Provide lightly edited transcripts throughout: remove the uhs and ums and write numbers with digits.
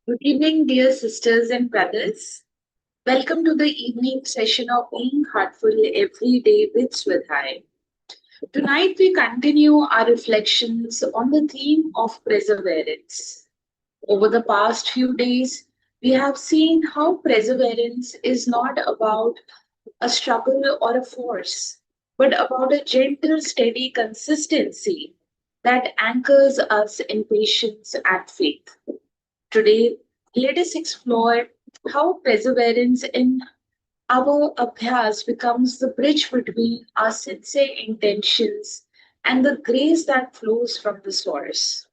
Good evening, dear sisters and brothers. Welcome to the evening session of Being Heartful Every Day with Swadhyaya. Tonight, we continue our reflections on the theme of perseverance. Over the past few days, we have seen how perseverance is not about a struggle or a force, but about a gentle, steady consistency that anchors us in patience and faith. Today, let us explore how perseverance in our abhyas becomes the bridge between our sincere intentions and the grace that flows from the source.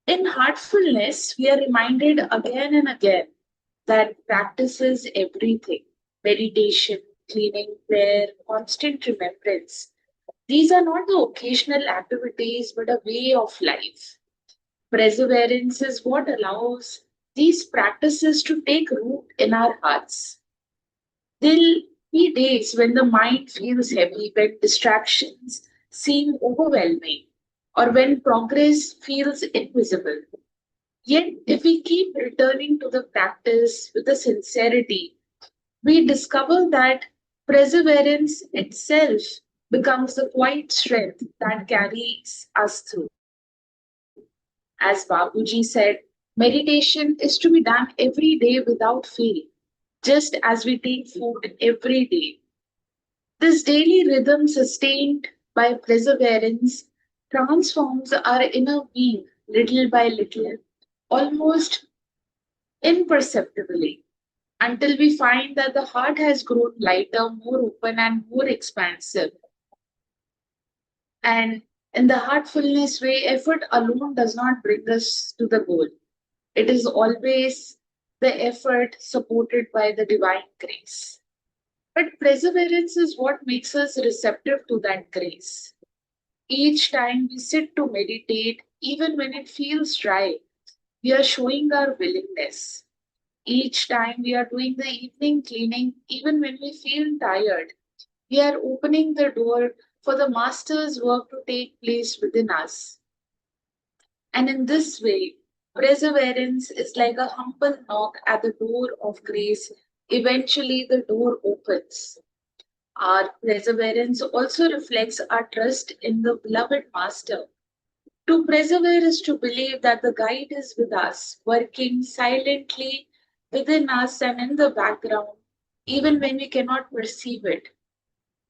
In heartfulness, we are reminded again and again that practice is everything: meditation, cleaning, prayer, constant remembrance. These are not the occasional activities but a way of life. Perseverance is what allows these practices to take root in our hearts. There'll be days when the mind feels heavy, when distractions seem overwhelming, or when progress feels invisible. Yet, if we keep returning to the practice with a sincerity, we discover that perseverance itself becomes the quiet strength that carries us through. As Babuji said, meditation is to be done every day without fail, just as we take food every day. This daily rhythm, sustained by perseverance, transforms our inner being little by little, almost imperceptibly, until we find that the heart has grown lighter, more open, and more expansive. And in the heartfulness way, effort alone does not bring us to the goal. It is always the effort supported by the divine grace. But perseverance is what makes us receptive to that grace. Each time we sit to meditate, even when it feels dry, we are showing our willingness. Each time we are doing the evening cleaning, even when we feel tired, we are opening the door for the Master's work to take place within us. And in this way, perseverance is like a humble knock at the door of grace. Eventually, the door opens. Our perseverance also reflects our trust in the beloved Master. To persevere is to believe that the guide is with us, working silently within us and in the background, even when we cannot perceive it.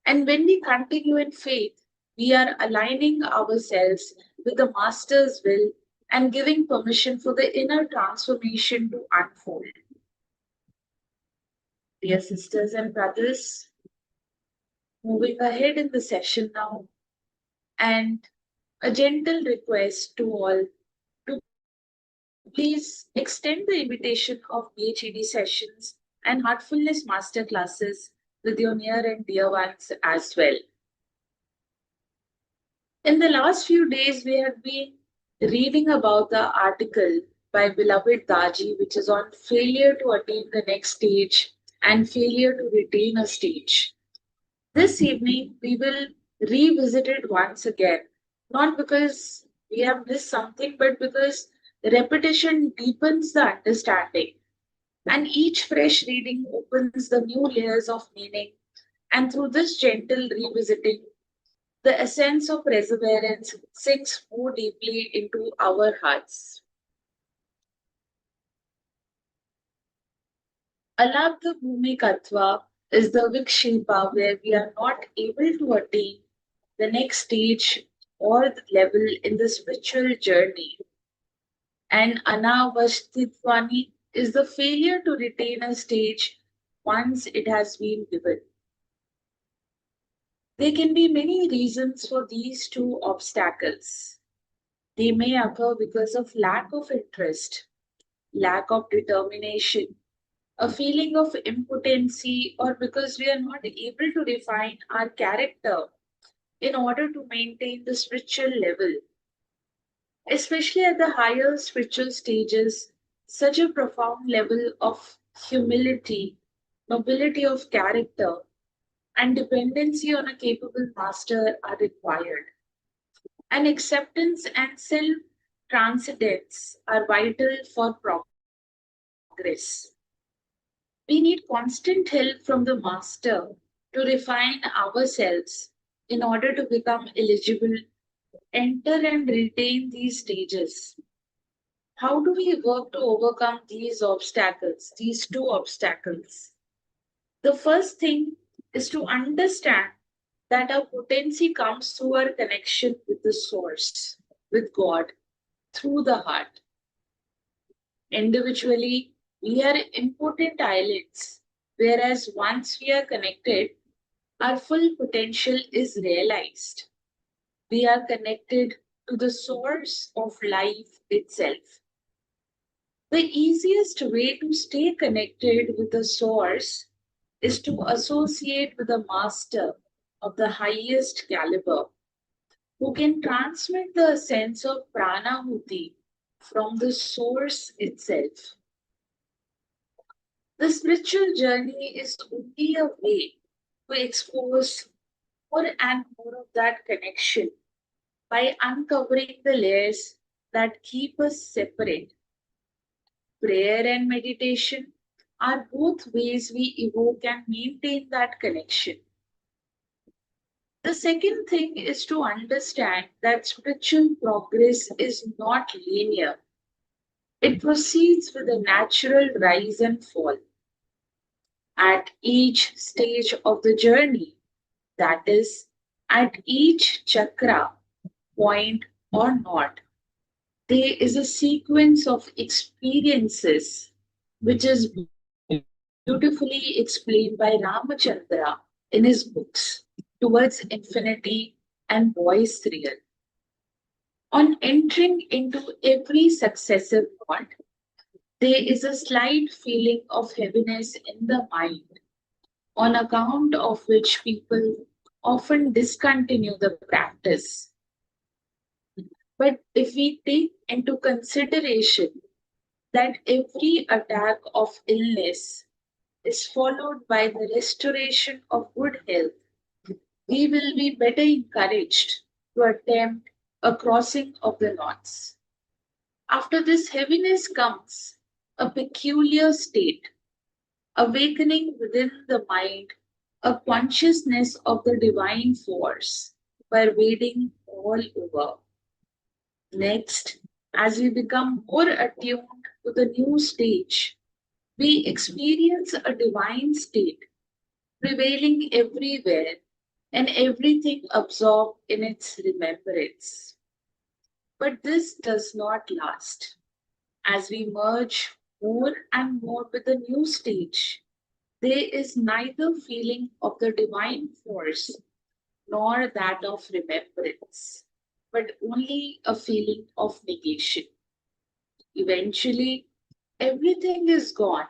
And when we continue in faith, we are aligning ourselves with the Master's will and giving permission for the inner transformation to unfold. Dear sisters and brothers, moving ahead in the session now, and a gentle request to all to please extend the invitation of BHED sessions and heartfulness master classes with your near and dear ones as well. In the last few days, we have been reading about the article by beloved Daji, which is on failure to attain the next stage and failure to retain a stage. This evening, we will revisit it once again, not because we have missed something, but because repetition deepens the understanding, and each fresh reading opens the new layers of meaning. And through this gentle revisiting, the essence of perseverance sinks more deeply into our hearts. Alabdha Bhumikatva is the Vikshipa where we are not able to attain the next stage or the level in the spiritual journey. And Anavashtitvani is the failure to retain a stage once it has been given. There can be many reasons for these two obstacles. They may occur because of lack of interest, lack of determination, a feeling of impotency, or because we are not able to refine our character in order to maintain the spiritual level. Especially at the higher spiritual stages, such a profound level of humility, nobility of character, and dependency on a capable master are required. And acceptance and self transcendence are vital for progress. We need constant help from the Master to refine ourselves in order to become eligible, enter and retain these stages. How do we work to overcome these obstacles, these two obstacles? The first thing is to understand that our potency comes through our connection with the source, with God, through the heart. Individually, we are important islands, whereas once we are connected, our full potential is realized. We are connected to the source of life itself. The easiest way to stay connected with the source is to associate with a master of the highest caliber who can transmit the sense of pranahuti from the source itself. The spiritual journey is only a way to expose more and more of that connection by uncovering the layers that keep us separate. Prayer and meditation are both ways we evoke and maintain that connection. The second thing is to understand that spiritual progress is not linear. It proceeds with a natural rise and fall. At each stage of the journey, that is, at each chakra, point, or knot, there is a sequence of experiences which is beautifully explained by Ramachandra in his books, Towards Infinity and Voice Real. On entering into every successive knot, there is a slight feeling of heaviness in the mind, on account of which people often discontinue the practice. But if we take into consideration that every attack of illness is followed by the restoration of good health, we will be better encouraged to attempt a crossing of the knots. After this heaviness comes a peculiar state, awakening within the mind a consciousness of the divine force pervading all over. Next, as we become more attuned to the new stage, we experience a divine state prevailing everywhere and everything absorbed in its remembrance. But this does not last. As we merge more and more with the new stage, there is neither feeling of the divine force nor that of remembrance, but only a feeling of negation. Eventually, everything is gone.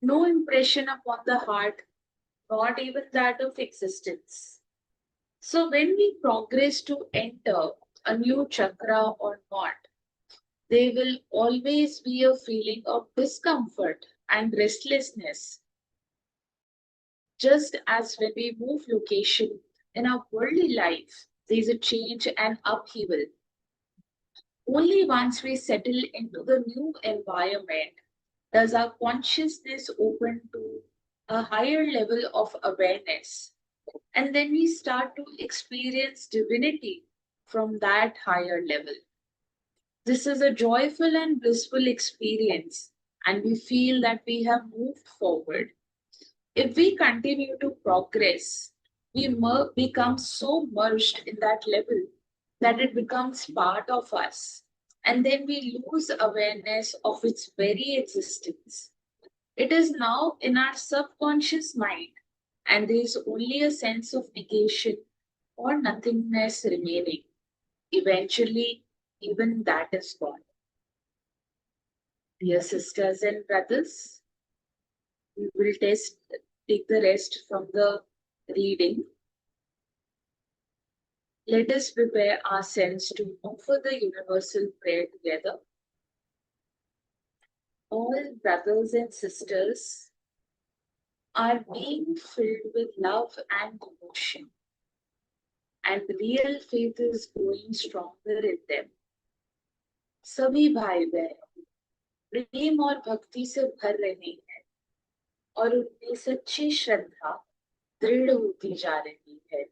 No impression upon the heart, not even that of existence. So, when we progress to enter a new chakra or knot, there will always be a feeling of discomfort and restlessness, just as when we move location in our worldly life, there is a change and upheaval. Only once we settle into the new environment does our consciousness open to a higher level of awareness. And then we start to experience divinity from that higher level. This is a joyful and blissful experience, and we feel that we have moved forward. If we continue to progress, we become so merged in that level that it becomes part of us. And then we lose awareness of its very existence. It is now in our subconscious mind, and there is only a sense of negation or nothingness remaining. Eventually, even that is gone. Dear sisters and brothers, we will take the rest from the reading. Let us prepare ourselves to offer the universal prayer together. All brothers and sisters are being filled with love and devotion, and real faith is growing stronger in them. सभी भाई बहन प्रेम और भक्ति से भर रहे हैं और उनमें सच्ची श्रद्धा दृढ़ होती जा रही है।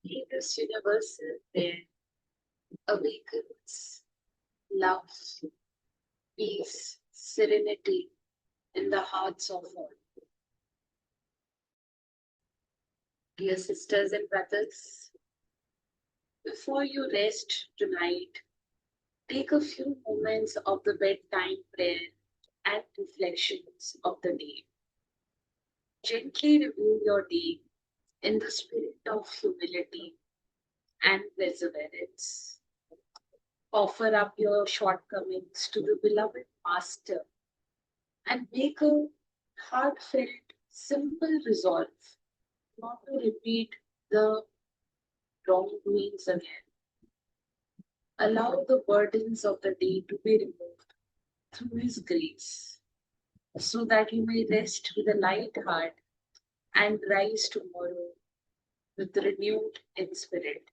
May this universal prayer awakens love, peace, serenity in the hearts of all. Dear sisters and brothers, before you rest tonight, take a few moments of the bedtime prayer and reflections of the day. Gently review your day in the spirit of humility and perseverance. Offer up your shortcomings to the beloved Master and make a heartfelt, simple resolve not to repeat the wrongdoings again. Allow the burdens of the day to be removed through His grace, so that you may rest with a light heart and rise tomorrow with renewed in spirit.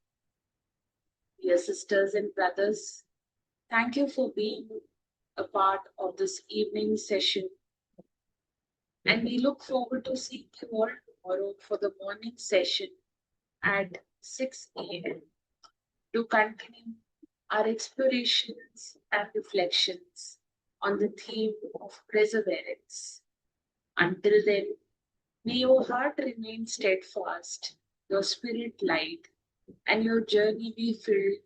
Dear sisters and brothers, thank you for being a part of this evening session, and we look forward to seeing you all tomorrow for the morning session at 6 a.m. to continue our explorations and reflections on the theme of perseverance. Until then, may your heart remain steadfast, your spirit light, and your journey be filled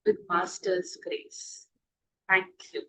with Master's grace. Thank you.